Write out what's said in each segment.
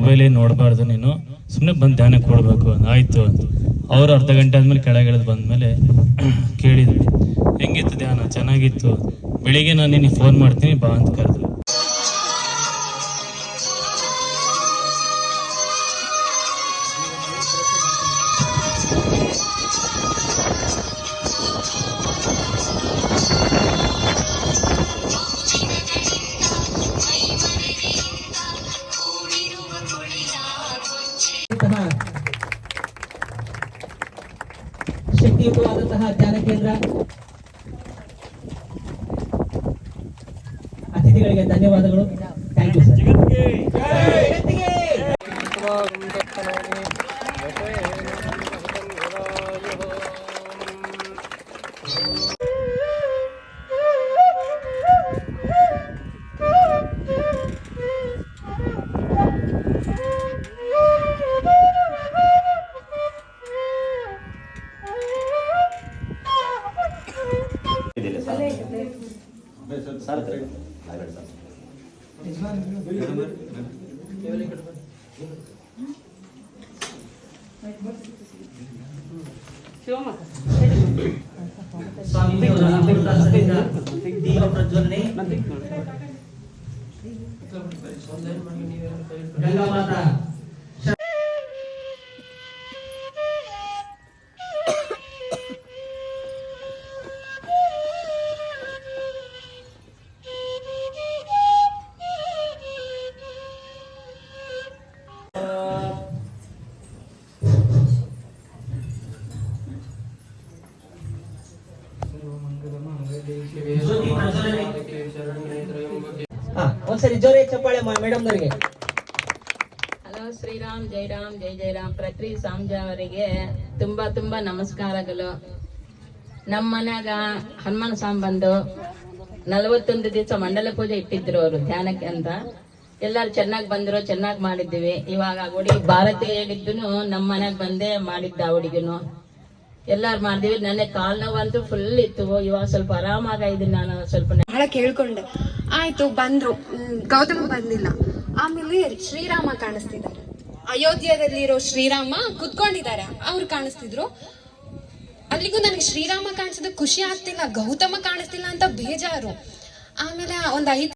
ಮೊಬೈಲೇ ನೋಡಬಾರ್ದು, ನೀನು ಸುಮ್ಮನೆ ಬಂದು ಧ್ಯಾನ ಕೊಡಬೇಕು ಆಯಿತು ಅಂತ. ಅವರು ಅರ್ಧ ಗಂಟೆ ಆದಮೇಲೆ ಕೆಳಗಿಳಿದು ಬಂದಮೇಲೆ ಕೇಳಿದ್ರು, ಹೆಂಗಿತ್ತು ಧ್ಯಾನ? ಚೆನ್ನಾಗಿತ್ತು, ಬೆಳಿಗ್ಗೆ ನಾನು ನಿನಗೆ ಫೋನ್ ಮಾಡ್ತೀನಿ ಬಾ ಅಂತ ಕರೆದ್ರು. ಶಕ್ತಿಯುತವಾದಂತಹ ಧ್ಯಾನ ಕೇಂದ್ರ. ಅತಿಥಿಗಳಿಗೆ ಧನ್ಯವಾದಗಳು. Thank you sir. ಸ್ವಾಮೀಜಿಯವರ ಅಮೃತ ಹಸ್ತದಿಂದ ದೀಪ ಪ್ರಜ್ವಲನೆ. ಗಂಗಾ ಮಾತಾ ಒಂದ್ಸರಿ ಜೋರೇ ಚಪ್ಪಾಳೆ ಮೇಡಮ್ ಅವರಿಗೆ. ಹಲೋ, ಶ್ರೀರಾಮ್ ಜೈ ರಾಮ್ ಜೈ ಜೈ ರಾಮ್. ಪ್ರತಿ ಸಾಂಜ ಅವರಿಗೆ ತುಂಬಾ ತುಂಬಾ ನಮಸ್ಕಾರಗಳು. ನಮ್ಮ ಮನ್ಯಾಗ ಹನುಮಾನ್ ಸ್ವಾಮಿ ಬಂದು 41 ದಿವಸ ಮಂಡಲ ಪೂಜೆ ಇಟ್ಟಿದ್ರು ಅವರು ಧ್ಯಾನಕ್ಕೆ ಅಂತ. ಎಲ್ಲಾರು ಚೆನ್ನಾಗಿ ಬಂದ್ರು, ಚೆನ್ನಾಗಿ ಮಾಡಿದ್ದೀವಿ. ಇವಾಗ ಹುಡುಗಿ ಭಾರತಿ ಹೇಳಿದ್ದು ನಮ್ಮ ಮನ್ಯಾಗ ಬಂದೇ ಮಾಡಿದ್ದ ಹುಡುಗಿನು. ಎಲ್ಲಾರು ಮಾಡಿದ್ವಿ. ನನ್ನ ಕಾಲ್ ನೋವಂತೂ ಫುಲ್ ಇತ್ತು. ಇವಾಗ ಸ್ವಲ್ಪ ಆರಾಮಾಗಿದ್ದೀನಿ. ನಾನು ಸ್ವಲ್ಪ ಬಹಳ ಕೇಳ್ಕೊಂಡೆ. ಆಯ್ತು, ಬಂದ್ರು. ಗೌತಮ್ ಬಂದಿಲ್ಲ. ಆಮೇಲೆ ಶ್ರೀರಾಮ ಕಾಣಿಸ್ತಿದ್ದಾರೆ. ಅಯೋಧ್ಯದಲ್ಲಿರೋ ಶ್ರೀರಾಮ ಕುತ್ಕೊಂಡಿದ್ದಾರೆ, ಅವ್ರು ಕಾಣಿಸ್ತಿದ್ರು. ಅಲ್ಲಿಗೂ ನನಗೆ ಶ್ರೀರಾಮ ಕಾಣಿಸಿದ ಖುಷಿ ಆಗ್ತಿಲ್ಲ, ಗೌತಮ ಕಾಣಿಸ್ತಿಲ್ಲ ಅಂತ ಬೇಜಾರು. ಆಮೇಲೆ ಒಂದ್ 5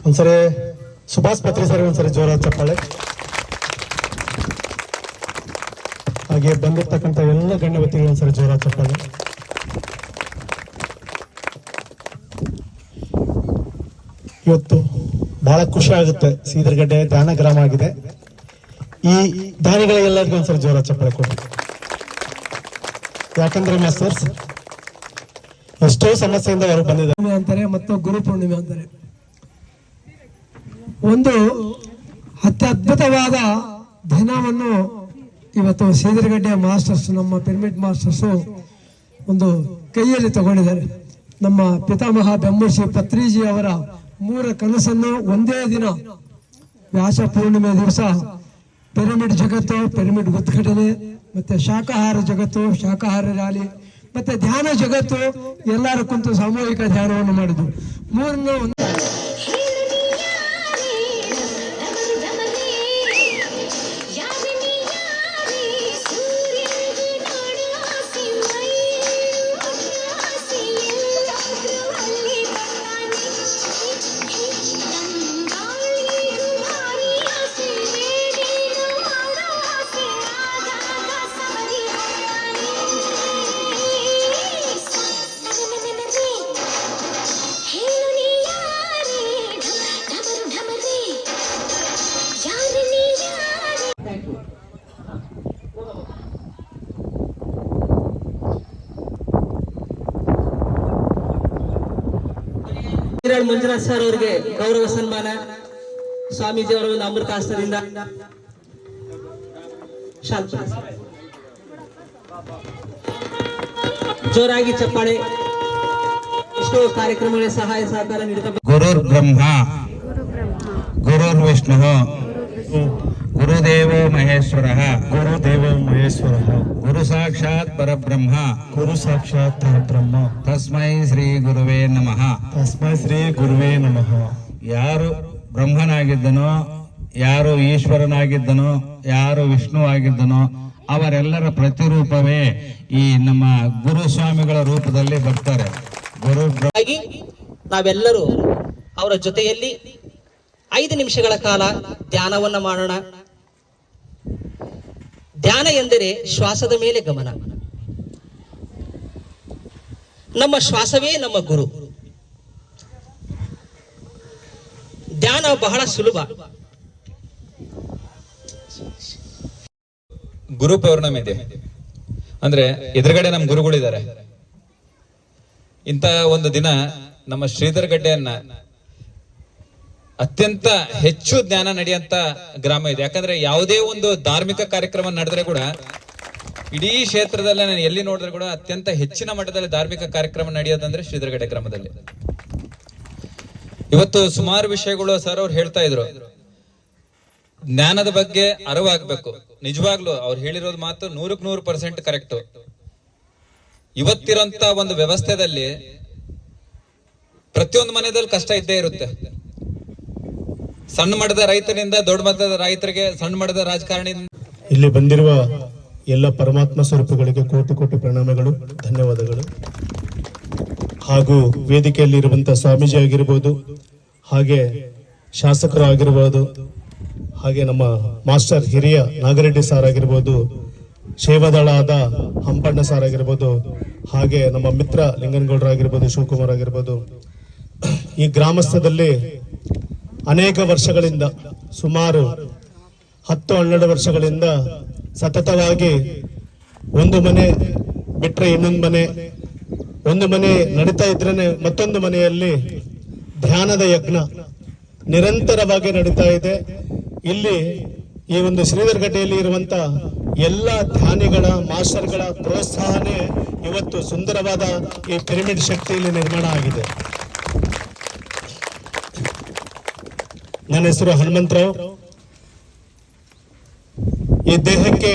ಒಂದ್ಸರಿ ಸುಭಾಷ್ ಪತ್ರಿ ಸರ್ ಒಂದ್ಸರಿ ಜೋರಾದ ಚಪ್ಪಾಳೆ. ಹಾಗೆ ಬಂದಿರ್ತಕ್ಕಂಥ ಎಲ್ಲ ಗಣ್ಯವ್ಯಕ್ತಿಗಳು ಒಂದ್ಸರಿ ಜೋರಾದ ಚಪ್ಪಾಳೆ. ಇವತ್ತು ಬಹಳ ಖುಷಿ ಆಗುತ್ತೆ. ಸೀದರಗಡ್ಡೆ ಧ್ಯಾನ ಗ್ರಾಮ ಆಗಿದೆ. ಈ ಧ್ಯಾನಿಗಳಿಗೆಲ್ಲರಿಗೂ ಒಂದ್ಸರಿ ಜೋರಾದ ಚಪ್ಪಾಳೆ ಕೊಡಿ. ಯಾಕಂದ್ರೆ ಮಾಸ್ಟರ್ಸ್ ಎಷ್ಟೋ ಸಮಸ್ಯೆಯಿಂದ ಅವರು ಬಂದಿದ್ದಾರೆ ಅಂತಾರೆ ಮತ್ತು ಗುರು ಪೂರ್ಣಿಮೆ ಅಂತಾರೆ. ಒಂದು ಅತ್ಯದ್ಭುತವಾದ ದಿನವನ್ನು ಇವತ್ತು ಸೀದರಗಡ್ಡೆ ಮಾಸ್ಟರ್ಸ್, ನಮ್ಮ ಪಿರಮಿಡ್ ಮಾಸ್ಟರ್ಸು ಒಂದು ಕೈಯಲ್ಲಿ ತಗೊಂಡಿದ್ದಾರೆ. ನಮ್ಮ ಪಿತಾಮಹ ಬೆಮ್ಮರ್ಷಿ ಪತ್ರಿಜಿ ಅವರ 3 ಕನಸನ್ನು ಒಂದೇ ದಿನ ವ್ಯಾಸ ಪೂರ್ಣಿಮೆ ದಿವಸ ಪಿರಮಿಡ್ ಜಗತ್ತು, ಪಿರಮಿಡ್ ಉದ್ಘಾಟನೆ, ಮತ್ತೆ ಶಾಕಾಹಾರ ಜಗತ್ತು, ಶಾಕಾಹಾರ ರ್ಯಾಲಿ, ಮತ್ತೆ ಧ್ಯಾನ ಜಗತ್ತು ಎಲ್ಲರೂ ಕುಂತು ಸಾಮೂಹಿಕ ಧ್ಯಾನವನ್ನು ಮಾಡಿದ್ರು. 3 ಮಂಜುನಾಥ್ ಸರ್ ಅವರಿಗೆ ಗೌರವ ಸನ್ಮಾನ ಸ್ವಾಮೀಜಿ ಅವರ ಒಂದು ಅಮೃತ ಹಸ್ತದಿಂದ. ಶಾಂತ ಜೋರಾಗಿ ಚಪ್ಪಾಳೆ. ಎಷ್ಟೋ ಕಾರ್ಯಕ್ರಮಗಳಿಗೆ ಸಹಾಯ ಸಹಕಾರ ನೀಡುತ್ತಾ ಗುರುರ್ ಬ್ರಹ್ಮ ಗುರುರ್ ವಿಷ್ಣು ಗುರುದೇವೋ ಮಹೇಶ್ವರ ಗುರು ಸಾಕ್ಷಾತ್ ಪರಬ್ರಹ್ಮ ತಸ್ಮೈ ಶ್ರೀ ಗುರುವೇ ನಮಃ. ಯಾರು ಬ್ರಹ್ಮನಾಗಿದ್ದನೋ, ಯಾರು ಈಶ್ವರನಾಗಿದ್ದನೋ, ಯಾರು ವಿಷ್ಣು ಆಗಿದ್ದನೋ ಅವರೆಲ್ಲರ ಪ್ರತಿರೂಪವೇ ಈ ನಮ್ಮ ಗುರುಸ್ವಾಮಿಗಳ ರೂಪದಲ್ಲಿ ಬರ್ತಾರೆ. ಹಾಗಾಗಿ ನಾವೆಲ್ಲರೂ ಅವರ ಜೊತೆಯಲ್ಲಿ 5 ನಿಮಿಷಗಳ ಕಾಲ ಧ್ಯಾನವನ್ನ ಮಾಡೋಣ. ಧ್ಯಾನ ಎಂದರೆ ಶ್ವಾಸದ ಮೇಲೆ ಗಮನ. ನಮ್ಮ ಶ್ವಾಸವೇ ನಮ್ಮ ಗುರು. ಧ್ಯಾನ ಬಹಳ ಸುಲಭ. ಗುರು ಪೌರ್ಣಮಿ ಇದೆ ಅಂದ್ರೆ ಎದುರುಗಡೆ ನಮ್ಮ ಗುರುಗಳಿದ್ದಾರೆ. ಇಂತ ಒಂದು ದಿನ ನಮ್ಮ ಶ್ರೀಧರ್ ಗಡ್ಡೆಯನ್ನ ಅತ್ಯಂತ ಹೆಚ್ಚು ಜ್ಞಾನ ನಡೆಯುವಂತ ಗ್ರಾಮ ಇದೆ. ಯಾಕಂದ್ರೆ ಯಾವುದೇ ಒಂದು ಧಾರ್ಮಿಕ ಕಾರ್ಯಕ್ರಮ ನಡೆದ್ರೆ ಕೂಡ ಇಡೀ ಕ್ಷೇತ್ರದಲ್ಲೇ ನಾನು ಎಲ್ಲಿ ನೋಡಿದ್ರೆ ಕೂಡ ಅತ್ಯಂತ ಹೆಚ್ಚಿನ ಮಟ್ಟದಲ್ಲಿ ಧಾರ್ಮಿಕ ಕಾರ್ಯಕ್ರಮ ನಡೆಯೋದಂದ್ರೆ ಶ್ರೀಧರಗಡ್ಡೆ ಗ್ರಾಮದಲ್ಲಿ. ಇವತ್ತು ಸುಮಾರು ವಿಷಯಗಳು ಸರ್ ಅವ್ರು ಹೇಳ್ತಾ ಇದ್ರು, ಜ್ಞಾನದ ಬಗ್ಗೆ ಅರಿವಾಗ್ಬೇಕು. ನಿಜವಾಗ್ಲು ಅವ್ರು ಹೇಳಿರೋದು ಮಾತು 100% ಕರೆಕ್ಟ್. ಇವತ್ತಿರೋಂತ ಒಂದು ವ್ಯವಸ್ಥೆದಲ್ಲಿ ಪ್ರತಿಯೊಂದು ಮನೆಯಲ್ಲಿ ಕಷ್ಟ ಇದ್ದೇ ಇರುತ್ತೆ. ಸಣ್ಣ ಮಟ್ಟದ ರೈತನಿಂದ ದೊಡ್ಡ ಮಟ್ಟದ ರೈತರಿಗೆ, ಸಣ್ಣ ಮಟ್ಟದ ರಾಜಕಾರಣಿಯಿಂದ ಇಲ್ಲಿ ಬಂದಿರುವ ಎಲ್ಲ ಪರಮಾತ್ಮ ಸ್ವರೂಪಗಳಿಗೆ ಕೋಟಿ ಕೋಟಿ ಪ್ರಣಾಮಗಳು, ಧನ್ಯವಾದಗಳು. ಹಾಗೂ ವೇದಿಕೆಯಲ್ಲಿ ಇರುವಂತಹ ಸ್ವಾಮೀಜಿ ಆಗಿರ್ಬೋದು, ಹಾಗೆ ಶಾಸಕರು ಆಗಿರ್ಬೋದು, ಹಾಗೆ ನಮ್ಮ ಮಾಸ್ಟರ್ ಹಿರಿಯ ನಾಗರೆಡ್ಡಿ ಸಾರ್ ಆಗಿರ್ಬೋದು, ಸೇವಾದಳಾದ ಹಂಪಣ್ಣ ಸಾರ್ ಆಗಿರ್ಬೋದು, ಹಾಗೆ ನಮ್ಮ ಮಿತ್ರ ಲಿಂಗನಗೌಡರಾಗಿರ್ಬೋದು, ಶಿವಕುಮಾರ್ ಆಗಿರ್ಬೋದು, ಈ ಗ್ರಾಮಸ್ಥದಲ್ಲಿ ಅನೇಕ ವರ್ಷಗಳಿಂದ, ಸುಮಾರು 10-12 ವರ್ಷಗಳಿಂದ ಸತತವಾಗಿ ಒಂದು ಮನೆ ಬಿಟ್ರೆ ಇನ್ನೊಂದು ಮನೆ, ಒಂದು ಮನೆ ನಡೀತಾ ಇದ್ರೇನೆ ಮತ್ತೊಂದು ಮನೆಯಲ್ಲಿ ಧ್ಯಾನದ ಯಜ್ಞ ನಿರಂತರವಾಗಿ ನಡೀತಾ ಇದೆ. ಇಲ್ಲಿ ಈ ಒಂದು ಶ್ರೀಧರಗಡ್ಡೆಯಲ್ಲಿ ಇರುವಂತ ಎಲ್ಲ ಧ್ಯಾನಿಗಳ, ಮಾಸ್ಟರ್ಗಳ ಪ್ರೋತ್ಸಾಹನೆ ಇವತ್ತು ಸುಂದರವಾದ ಈ ಪಿರಮಿಡ್ ಶಕ್ತಿಯಲ್ಲಿ ನಿರ್ಮಾಣ ಆಗಿದೆ. ನನ್ನ ಹೆಸರು ಹನುಮಂತರಾವ್. ಈ ದೇಹಕ್ಕೆ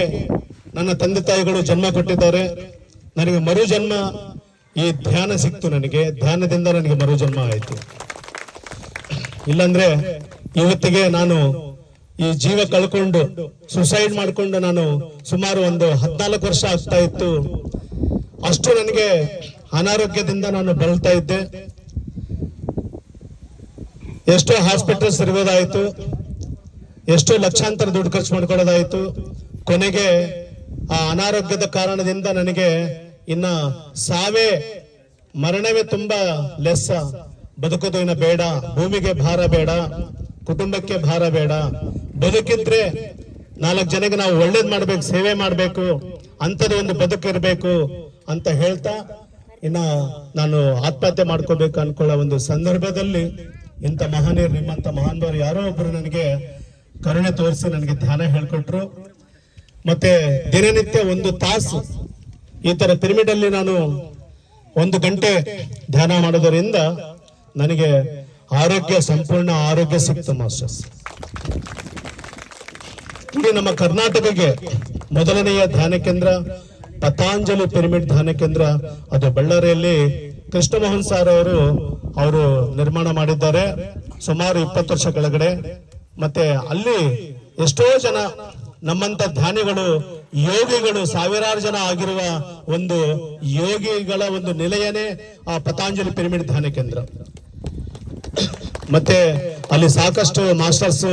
ನನ್ನ ತಂದೆ ತಾಯಿಗಳು ಜನ್ಮ ಕೊಟ್ಟಿದ್ದಾರೆ. ನನಗೆ ಮರು ಜನ್ಮ ಈ ಧ್ಯಾನ ಸಿಕ್ತು. ನನಗೆ ಧ್ಯಾನದಿಂದ ನನಗೆ ಮರು ಜನ್ಮ ಆಯಿತು. ಇಲ್ಲಾಂದ್ರೆ ಇವತ್ತಿಗೆ ನಾನು ಈ ಜೀವ ಕಳ್ಕೊಂಡು ಸುಸೈಡ್ ಮಾಡಿಕೊಂಡು ನಾನು ಸುಮಾರು ಒಂದು 14 ವರ್ಷ ಆಗ್ತಾ ಇತ್ತು. ಅಷ್ಟು ನನಗೆ ಅನಾರೋಗ್ಯದಿಂದ ನಾನು ಬಳಲ್ತಾ ಇದ್ದೆ. ಎಷ್ಟೋ ಹಾಸ್ಪಿಟಲ್ಸ್ ಇರ್ಬೋದಾಯ್ತು, ಎಷ್ಟೋ ಲಕ್ಷಾಂತರ ದುಡ್ಡು ಖರ್ಚು ಮಾಡ್ಕೊಳ್ಳೋದಾಯ್ತು. ಕೊನೆಗೆ ಆ ಅನಾರೋಗ್ಯದ ಕಾರಣದಿಂದ ನನಗೆ ಇನ್ನ ಸಾವೇ, ಮರಣವೇ ತುಂಬಾ ಲೆಸ್ಸ. ಬದುಕೋದು ಇನ್ನ ಬೇಡ, ಭೂಮಿಗೆ ಭಾರ ಬೇಡ, ಕುಟುಂಬಕ್ಕೆ ಭಾರ ಬೇಡ, ಬದುಕಿದ್ರೆ 4 ಜನಕ್ಕೆ ನಾವು ಒಳ್ಳೇದ್ ಮಾಡ್ಬೇಕು, ಸೇವೆ ಮಾಡ್ಬೇಕು, ಅಂಥದ್ದು ಒಂದು ಬದುಕಿರ್ಬೇಕು ಅಂತ ಹೇಳ್ತಾ ಇನ್ನ ನಾನು ಆತ್ಮಹತ್ಯೆ ಮಾಡ್ಕೋಬೇಕು ಅನ್ಕೊಳ್ಳೋ ಒಂದು ಸಂದರ್ಭದಲ್ಲಿ ಇಂಥ ಮಹಾನೀಯರು, ನಿಮ್ಮಂತ ಮಹಾನ್ಭಾವರು ಯಾರೋ ಒಬ್ರು ನನಗೆ ಕರುಣೆ ತೋರಿಸಿ ನನಗೆ ಧ್ಯಾನ ಹೇಳ್ಕೊಟ್ರು. ಮತ್ತೆ ದಿನನಿತ್ಯ 1 ತಾಸು ಈ ತರ ಪಿರಮಿಡ್ ಅಲ್ಲಿ ನಾನು 1 ಗಂಟೆ ಧ್ಯಾನ ಮಾಡೋದರಿಂದ ನನಗೆ ಆರೋಗ್ಯ, ಸಂಪೂರ್ಣ ಆರೋಗ್ಯ ಸಿಕ್ತು ಮಾಸ್ಟರ್ಸ್. ಇಲ್ಲಿ ನಮ್ಮ ಕರ್ನಾಟಕಕ್ಕೆ ಮೊದಲನೆಯ ಧ್ಯಾನ ಕೇಂದ್ರ ಪತಾಂಜಲಿ ಪಿರಮಿಡ್ ಧ್ಯಾನ ಕೇಂದ್ರ, ಅದು ಬಳ್ಳಾರಿಯಲ್ಲಿ ಕೃಷ್ಣಮೋಹನ್ ಸಾರ್ ಅವರು ನಿರ್ಮಾಣ ಮಾಡಿದ್ದಾರೆ ಸುಮಾರು 20 ವರ್ಷ ಕೆಳಗಡೆ. ಮತ್ತೆ ಅಲ್ಲಿ ಎಷ್ಟೋ ಜನ ನಮ್ಮಂತ ಧ್ಯಾನಿಗಳು, ಯೋಗಿಗಳು, ಸಾವಿರಾರು ಜನ ಆಗಿರುವ ಒಂದು ಯೋಗಿಗಳ ಒಂದು ನಿಲಯನೇ ಆ ಪತಾಂಜಲಿ ಪಿರಮಿಡ್ ಧ್ಯಾನ ಕೇಂದ್ರ. ಮತ್ತೆ ಅಲ್ಲಿ ಸಾಕಷ್ಟು ಮಾಸ್ಟರ್ಸ್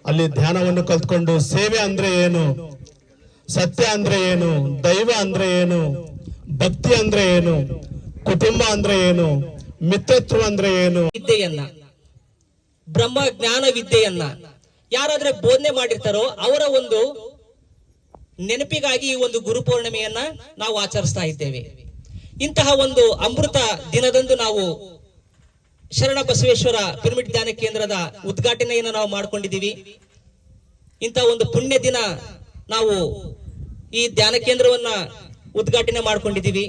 ಅಲ್ಲಿ ಧ್ಯಾನವನ್ನು ಕಲ್ತ್ಕೊಂಡು ಸೇವೆ ಅಂದ್ರೆ ಏನು, ಸತ್ಯ ಅಂದ್ರೆ ಏನು, ದೈವ ಅಂದ್ರೆ ಏನು, ಭಕ್ತಿ ಅಂದ್ರೆ ಏನು, ಕುಟುಂಬ ಅಂದ್ರೆ ಏನು, ಮಿತ್ರತ್ವ ಅಂದ್ರೆ ಏನು, ವಿದ್ಯೆಯನ್ನ, ಬ್ರಹ್ಮ ಜ್ಞಾನ ವಿದ್ಯೆಯನ್ನ ಯಾರಾದ್ರೆ ಬೋಧನೆ ಮಾಡಿರ್ತಾರೋ ಅವರ ಒಂದು ನೆನಪಿಗಾಗಿ ಈ ಒಂದು ಗುರು ಪೌರ್ಣಿಮೆಯನ್ನ ನಾವು ಆಚರಿಸ್ತಾ ಇದ್ದೇವೆ. ಇಂತಹ ಒಂದು ಅಮೃತ ದಿನದಂದು ನಾವು ಶರಣ ಬಸವೇಶ್ವರ ಪಿರಮಿಡ್ ಧ್ಯಾನ ಕೇಂದ್ರದ ಉದ್ಘಾಟನೆಯನ್ನು ನಾವು ಮಾಡ್ಕೊಂಡಿದ್ದೀವಿ. ಇಂತಹ ಒಂದು ಪುಣ್ಯ ದಿನ ನಾವು ಈ ಧ್ಯಾನ ಕೇಂದ್ರವನ್ನ ಉದ್ಘಾಟನೆ ಮಾಡ್ಕೊಂಡಿದ್ದೀವಿ.